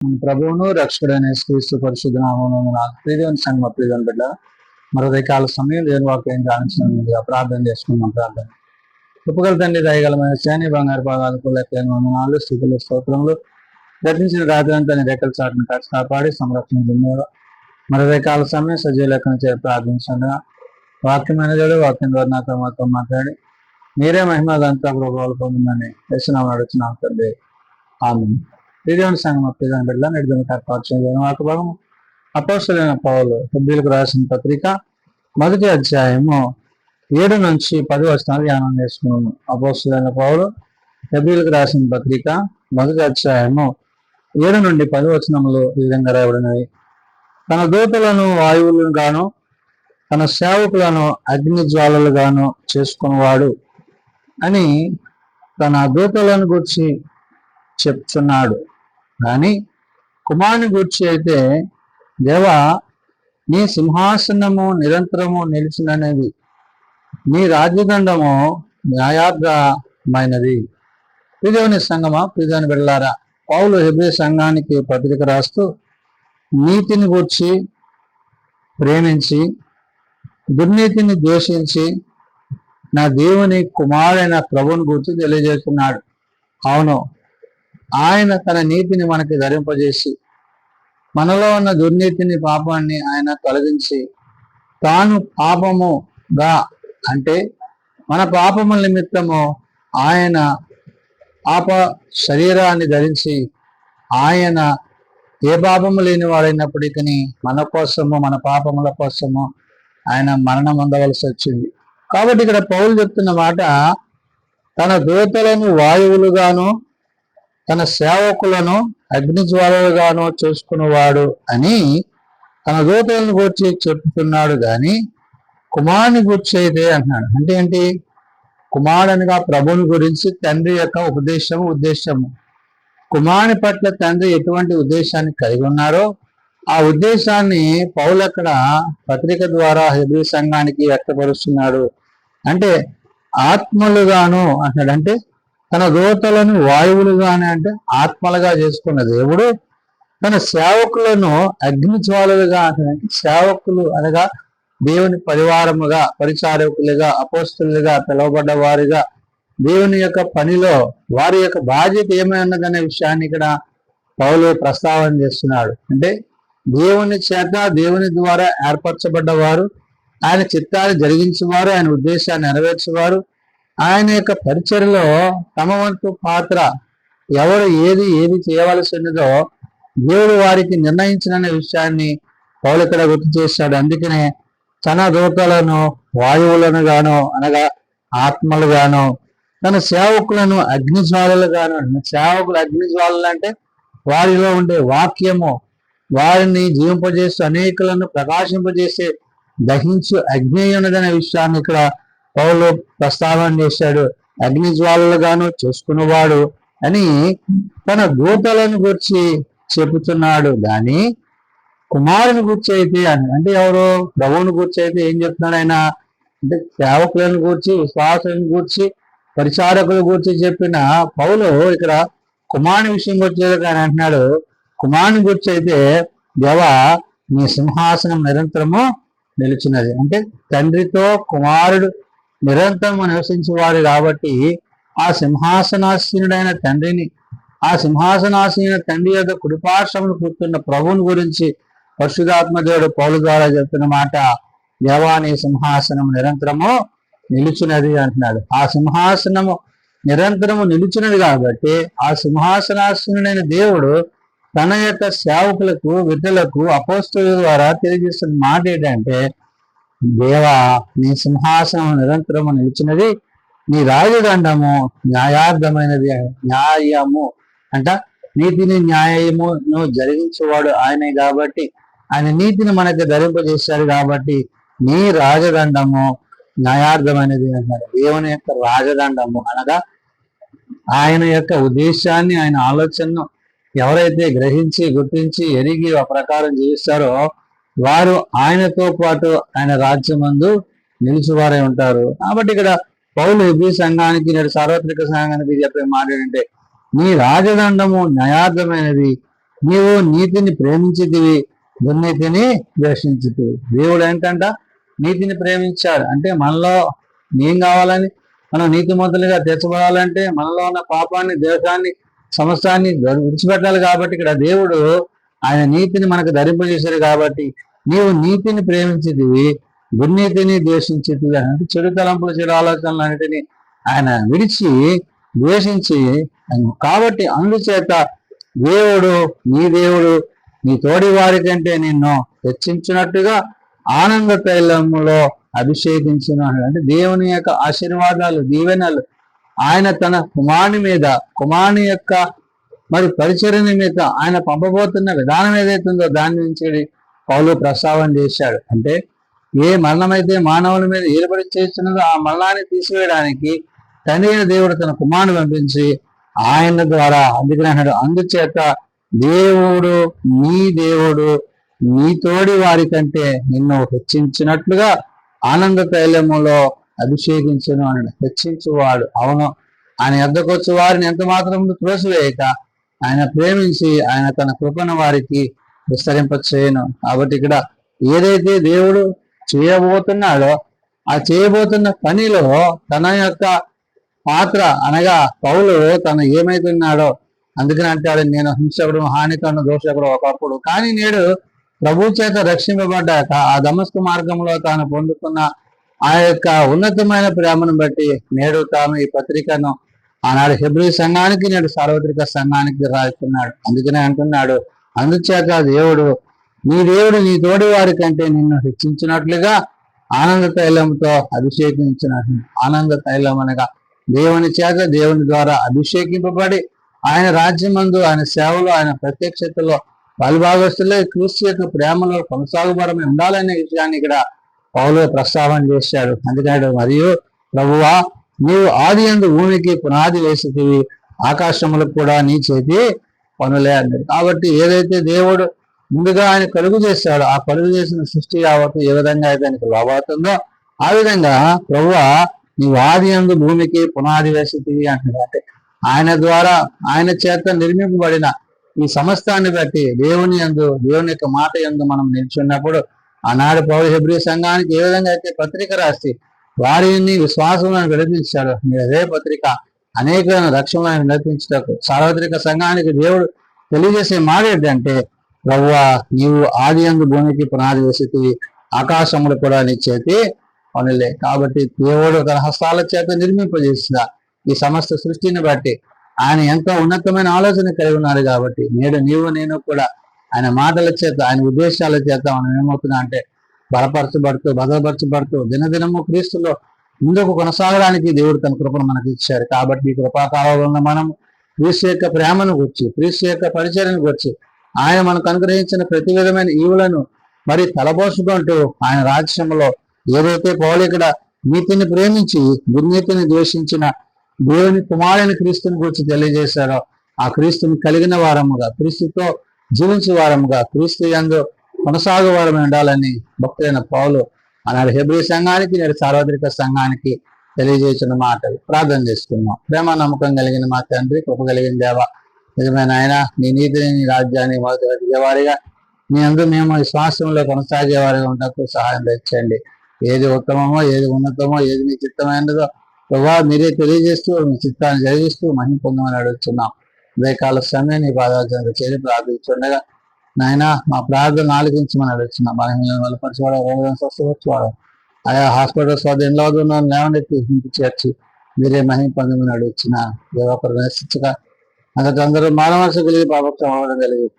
ప్రభువును రక్షకుడైన యేసుక్రీస్తు పరిశుద్ధ నామమున ప్రియమైన సంఘ ప్రియమైన బిడ్డ మరో రకాల సమయం లేని వాక్యం గావించినందుకు ప్రార్థన చేసుకున్నాం. ప్రార్థన ఉపగల తండ్రి దయగలమైన శాని బంగారు పాదాలకు లెక్కలేని వందనాలు, స్థితులు, స్తోత్రములు. గతించిన రాత్రి అంతా నీ రెక్కల చాటును కాపాడి సంరక్షించున్నాడు. మరో రకాల సమయం సజీవ లెక్కన చేరి ప్రార్థించండి. వాక్యమైన దేవుడు వాక్యం ద్వారా నాతో మాతో మాట్లాడి మీరే మహిమదంతా ప్రభావాలు పొందిందని వేసినామని అడుగుతున్నాం తండ్రి. ఆమె దేవుని సంఘం ప్రియమైన బిడ్డ నెడుదల ఏర్పాటు భాగం అపోస్తలుడైన పౌలు హెబ్రీయులకు రాసిన పత్రిక 1వ అధ్యాయము 7 నుంచి 10 వచనాలు ధ్యానం చేసుకున్నాము. అపోస్తలుడైన పౌలు హెబ్రీయులకు రాసిన పత్రిక 1వ అధ్యాయము 7 నుండి 10 వచనములు ఈ విధంగా రాయబడినవి. తన దూతలను వాయువులను గాను తన సేవకులను అగ్ని జ్వాలలు గాను చేసుకున్నవాడు అని తన దూతలను గురించి చెప్తున్నాడు. కానీ కుమారుని గూర్చి అయితే, దేవా నీ సింహాసనము నిరంతరము నిలిచినది, నీ రాజ్యదండము న్యాయార్థమైనది. ప్రియదేవుని సంగమా, ప్రియదేవుని బిడ్డలారా, పౌలు హెబ్రీ సంఘానికి పత్రిక రాస్తూ నీతిని గూర్చి ప్రేమించి దుర్నీతిని ద్వేషించి నా దేవుని కుమారుడైన ప్రభువుని గూర్చి తెలియజేస్తున్నాడు. అవును, ఆయన తన నీతిని మనకి ధరింపజేసి మనలో ఉన్న దుర్నీతిని పాపాన్ని ఆయన తొలగించి తాను పాపముగా అంటే మన పాపముల నిమిత్తము ఆయన పాప శరీరాన్ని ధరించి ఆయన ఏ పాపము లేని వాడైనప్పటికీ మన కోసము మన పాపముల కోసము ఆయన మరణం పొందవలసి వచ్చింది. కాబట్టి ఇక్కడ పౌలు చెప్తున్న మాట, తన దూతలను వాయువులుగాను తన సేవకులను అగ్నిజ్వాలలుగాను చూసుకున్నవాడు అని తన దూతలను గూర్చి చెప్తున్నాడు. కానీ కుమారుని గూర్చి అయితే అంటున్నాడు. అంటే ఏంటి? కుమారునిగా ప్రభుని గురించి తండ్రి యొక్క ఉద్దేశము కుమారుని పట్ల తండ్రి ఎటువంటి ఉద్దేశాన్ని కలిగి ఉన్నారో ఆ ఉద్దేశాన్ని పౌలు అక్కడ పత్రిక ద్వారా హెబ్రీ సంఘానికి వ్యక్తపరుస్తున్నాడు. అంటే ఆత్మలుగాను అంటున్నాడు. అంటే తన దూతలను వాయువులుగానే అంటే ఆత్మలుగా చేసుకున్న దేవుడు తన సేవకులను అగ్ని జ్వాలలుగా అంటే సేవకులు అనగా దేవుని పరివారముగా, పరిచారకులుగా, అపోస్తలుగా పిలువబడ్డ వారిగా దేవుని యొక్క పనిలో వారి యొక్క బాధ్యత ఏమై ఉన్నదనే విషయాన్ని ఇక్కడ పౌలు ప్రస్తావన చేస్తున్నాడు. అంటే దేవుని చేత దేవుని ద్వారా ఏర్పరచబడ్డవారు, ఆయన చిత్తాన్ని జరిగించేవారు, ఆయన ఉద్దేశాన్ని నెరవేర్చేవారు, ఆయన యొక్క పరిచర్యలో తమ వంతు పాత్ర ఎవరు ఏది చేయవలసి ఉన్నదో దేవుడు వారికి నిర్ణయించిన విషయాన్ని పౌలు ఇక్కడ గుర్తు చేశాడు. అందుకనే తన దూతలను వాయువులను గాను అనగా ఆత్మలు గాను తన సేవకులను అగ్నిజ్వాలలు గాను. సేవకులు అగ్నిజ్వాలలు అంటే వారిలో ఉండే వాక్యము వారిని జీవింపజేస్తూ అనేకులను ప్రకాశింపజేసే దహించు అగ్ని ఉన్నదనే విషయాన్ని ఇక్కడ పౌలు ప్రస్తావన చేశాడు. అగ్నిజ్వాలలుగాను చేసుకున్నవాడు అని తన దూతలను గురించి చెబుతున్నాడు. కానీ కుమారుని గురించి అయితే అంటే ఎవరు? ప్రభువుని గురించి అయితే ఏం చెప్తున్నాడు ఆయన? అంటే సేవకులను గూర్చి, విశ్వాసులను గూర్చి, పరిచారకుల గురించి చెప్పిన పౌలు ఇక్కడ కుమారుని విషయం గురించి ఆయన అంటున్నాడు. కుమారుని గురించి అయితే, దేవా నీ సింహాసనం నిరంతరము నిలిచినది. అంటే తండ్రితో కుమారుడు నిరంతరము నివసించేవాడు కాబట్టి ఆ సింహాసనాసీనుడైన తండ్రిని, ఆ సింహాసనాసీన తండ్రి యొక్క కుడిపార్శ్వమును కూర్చున్న ప్రభువుని గురించి పరిశుద్ధాత్మ దేవుడు పౌలు ద్వారా చెప్తున్న మాట, దేవా నీ సింహాసనం నిరంతరము నిలుచున్నది అంటున్నాడు. ఆ సింహాసనము నిరంతరము నిలుచున్నది కాబట్టి ఆ సింహాసనాసీనుడైన దేవుడు తన యొక్క సేవకులకు, విధులకు, అపోస్తలుల ద్వారా తెలియజేస్తున్న మాట ఏంటంటే, దేవా నీ సింహాసనం నిరంతరము నిలిచినది, నీ రాజదండము న్యాయార్థమైనది. న్యాయము అంట నీతిని న్యాయమును జరిగించేవాడు ఆయనే కాబట్టి, ఆయన నీతిని మనకు ధరింపజేశాడు కాబట్టి నీ రాజదండము న్యాయార్థమైనది అంటారు. దేవుని యొక్క రాజదండము అనగా ఆయన యొక్క ఉద్దేశాన్ని, ఆయన ఆలోచనను ఎవరైతే గ్రహించి గుర్తించి ఎరిగి ఆ ప్రకారం జీవిస్తారో వారు ఆయనతో పాటు ఆయన రాజ్యమందు నిలిచివారై ఉంటారు. కాబట్టి ఇక్కడ పౌలు హెబ్రీ సంఘానికి, నేడు సార్వత్రిక సంఘానికి చెప్పే మాట ఏంటంటే, నీ రాజదండము న్యాయార్థమైనది, నీవు నీతిని ప్రేమించితివి, దుర్నీతిని ద్వేషించితివి. దేవుడు ఏంటంట నీతిని ప్రేమించాడు. అంటే మనలో ఏం కావాలని, మనం నీతిమంతులుగా తీర్చబడాలంటే మనలో ఉన్న పాపాన్ని, దేశాన్ని, సమస్తాన్ని విడిచిపెట్టాలి. కాబట్టి ఇక్కడ దేవుడు ఆయన నీతిని మనకు ధరింపజేశాడు. కాబట్టి నీవు నీతిని ప్రేమించితివి, దుర్నీతిని ద్వేషించితివి అంటే చెడు తలంపులు, చెడు ఆలోచనలు అన్నిటిని ఆయన విడిచి ద్వేషించి, కాబట్టి అందుచేత దేవుడు నీ తోడి వారి కంటే నిన్ను హెచ్చించినట్టుగా ఆనంద తైలములో అభిషేకించిన. అంటే దేవుని యొక్క ఆశీర్వాదాలు, దీవెనలు ఆయన తన కుమారుని యొక్క మరి పరిచర్య నిమిత్తం ఆయన పంపబోతున్న విధానం ఏదైతుందో దాని నుంచి పౌలు ప్రస్తావన చేశాడు. అంటే ఏ మరణమైతే మానవుల మీద ఏర్పడి చేస్తున్నదో ఆ మరణాన్ని తీసివేయడానికి తండ్రి దేవుడు తన కుమారుని పంపించి ఆయన ద్వారా అందుకున్నాడు. అందుచేత దేవుడు నీ తోడి వారి కంటే నిన్ను హెచ్చించినట్లుగా ఆనంద తైలములో అభిషేకించను అని హెచ్చించువాడు. అవును, ఆయన యొద్దకు వచ్చి వారిని ఎంత మాత్రం త్రోసివేయక ఆయన ప్రేమించి ఆయన తన కృపను వారికి విస్తరింపచేయను. కాబట్టి ఇక్కడ ఏదైతే దేవుడు చేయబోతున్నాడో ఆ చేయబోతున్న పనిలో తన యొక్క పాత్ర అనగా పౌలు తను ఏమైతున్నాడో, అందుకని అంటాడు నేను హింసకుడు, హానికరణ, దోషకుడు ఒకప్పుడు, కానీ నేడు ప్రభు చేత రక్షింపబడ్డాక ఆ దమస్కు మార్గంలో తాను పొందుకున్న ఆ యొక్క ఉన్నతమైన ప్రేమను బట్టి నేడు తాను ఈ పత్రికను ఆనాడు హెబ్రీ సంఘానికి, నేడు సార్వత్రిక సంఘానికి రాస్తున్నాడు. అందుకనే అంటున్నాడు, అందుచేత దేవుడు నీ తోడి వారి కంటే నిన్ను హెచ్చించినట్లుగా ఆనంద తైలంతో అభిషేకించినట్లు. ఆనంద తైలం అనగా దేవుని చేత, దేవుని ద్వారా అభిషేకింపబడి ఆయన రాజ్యమందు, ఆయన సేవలో, ఆయన ప్రత్యక్షతలో పాలుభాగస్తులే క్రీస్తు యొక్క ప్రేమలో కొనసాగుబడమే ఉండాలనే విషయాన్ని ఇక్కడ పౌలు ప్రస్తావన చేశాడు. అందుకని మరియు ప్రభువా నీవు ఆది యందు భూమికి పునాది వేసితివి, ఆకాశములకు కూడా నీ చేతి పనులే అన్నాడు. కాబట్టి ఏదైతే దేవుడు ముందుగా ఆయన కలుగు చేశాడో ఆ కలుగు చేసిన సృష్టి యావత్తు ఏ విధంగా అయితే ఆయనకు లోబడుతుందో ఆ విధంగా ప్రభువా నీవు ఆది యందు భూమికి పునాది వేసితివి అంటున్నాడు. అంటే ఆయన ద్వారా, ఆయన చేత నిర్మింపబడిన ఈ సమస్తాన్ని బట్టి దేవుని యొక్క మాట యందు మనం నిల్చున్నప్పుడు ఆనాడు పౌలు హెబ్రీ సంఘానికి ఏ విధంగా అయితే పత్రిక రాసి వారిని విశ్వాసంలో నడిపించాడు, అదే పత్రిక అనేక రక్షణలను నడిపించటకు సార్వత్రిక సంఘానికి దేవుడు తెలియజేసే మాట ఏంటంటే ప్రభువా నీవు ఆది యందు భూమికి పునాది వేసితివి, ఆకాశములు కూడా నీ చేతి పనులే. కాబట్టి దేవుడు తన హస్తాల చేత నిర్మింపజేసిన ఈ సమస్త సృష్టిని బట్టి ఆయన ఎంతో ఉన్నతమైన ఆలోచన కలిగి ఉన్నారు. కాబట్టి నేడు నేను కూడా ఆయన మాటల చేత, ఆయన ఉద్దేశాల చేత మనం ఏమవుతున్నా అంటే భద్రపరచబడుతూ దినదినము క్రీస్తులో ముందుకు కొనసాగడానికి దేవుడు తన కృపను మనకి ఇచ్చారు. కాబట్టి ఈ కృపాకాలంలో మనం క్రీస్తు యొక్క ప్రేమను గుర్చి, క్రీస్తు యొక్క పరిచర్యను గుర్చి, ఆయన మనకు అనుగ్రహించిన ప్రతి విధమైన ఈవులను మరి తలబోసుకుంటూ ఆయన రాజ్యంలో ఏదైతే పౌలు ఇక్కడ నీతిని ప్రేమించి దుర్నీతిని ద్వేషించిన దేవుని కుమారుని క్రీస్తుని గురించి తెలియజేశారో ఆ క్రీస్తుని కలిగిన వారముగా, క్రీస్తుతో జీవించే వారముగా, క్రీస్తు యందు కొనసాగు వారమై ఉండాలని భక్తులైన పౌలు ఆనాడు హెబ్రీ సంఘానికి, నేడు సార్వత్రిక సంఘానికి తెలియజేసిన మాటలు ప్రార్థన చేసుకున్నాం. ప్రేమ నమ్మకం కలిగిన మా తండ్రి, కృప కలిగిన దేవ, నిజమైన ఆయన నీ నీతిని, నీ రాజ్యాన్ని మొదటివారిగా మీ అందరూ మేము విశ్వాసంలో కొనసాగేవారిగా ఉండకు సహాయం తెచ్చండి. ఏది ఉత్తమమో, ఏది ఉన్నతమో, ఏది మీ చిత్తమైనదో ప్రభావ మీరే తెలియజేస్తూ మీ చిత్తాన్ని జరిగిస్తూ మహిమ పొందమని అడుగుతున్నాం. ఉదయకాల సమయం నీ పాదాలు చేరి ప్రార్థించుండగా నాయన మా ప్రార్థన ఆలోచించమని అడుగుతున్నాం. బలహీనలను బలపరచుకోవడం, రోగులను స్వస్థపరచుకోవడం, ఆయా హాస్పిటల్స్ వద్ద ఎన్నో లేవనెత్తి ఇంటికి చేర్చి మీరే మహిమ పొందమని అడుగుతున్నా. దేవొకరు నివసించక అందరూ మానవస కలిగి పాపక్షం అవ్వడం కలిగి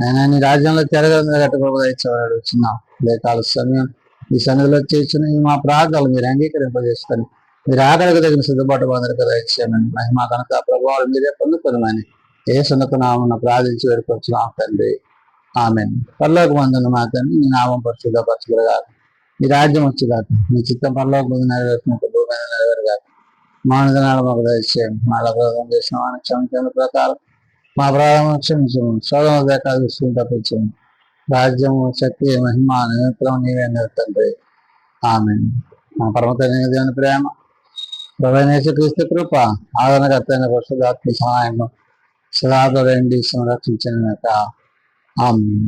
నేను నీ రాజ్యంలో తిరగడం కట్టుకోవడం ఇచ్చేవాడు అడుగుతున్నాం. ఉదయకాల సమయం ఈ సన్నిధిలో చేసిన మా ప్రార్థనలు మీరు అంగీకరింపజేసుకొని మీరు ఆకలికి తగిన సిద్ధపాటు అందరు కదా ఇచ్చామని మహిమ కనుక ప్రభావాలు మీరే పొందుకున్నామని ఏ సున్నతనామన్న ప్రార్థించి వేడుకొచ్చున్నాం తండ్రి. ఆమెన్. పరలోక మందున మా తండ్రి నీ నామం పరిశుద్ధపరచుగా, మీ రాజ్యం వచ్చేదాకా మీ చిత్తం పరలోక ముందు నెరవేర్చినట్టు భూమి మీద నెరవేరుగా మానదనాలు మాకు దయచేయండి. మా అపరాధం చేసిన వాడిని క్షమించిన ప్రకారం మా అపరాధం క్షమించము, శోధన దేకాలు దృష్టిని తప్పించము. రాజ్యము, శక్తి, మహిమ నిరంతరం నీవే తండ్రి. ఆమెన్. మా పరమతండ్రి దేవుని ప్రేమ, ప్రభువైన క్రీస్తు కృప, ఆదరణకర్తైన పరిశుద్ధాత్మ సహాయం సదాతో సంరక్షించిన ఆమేన్.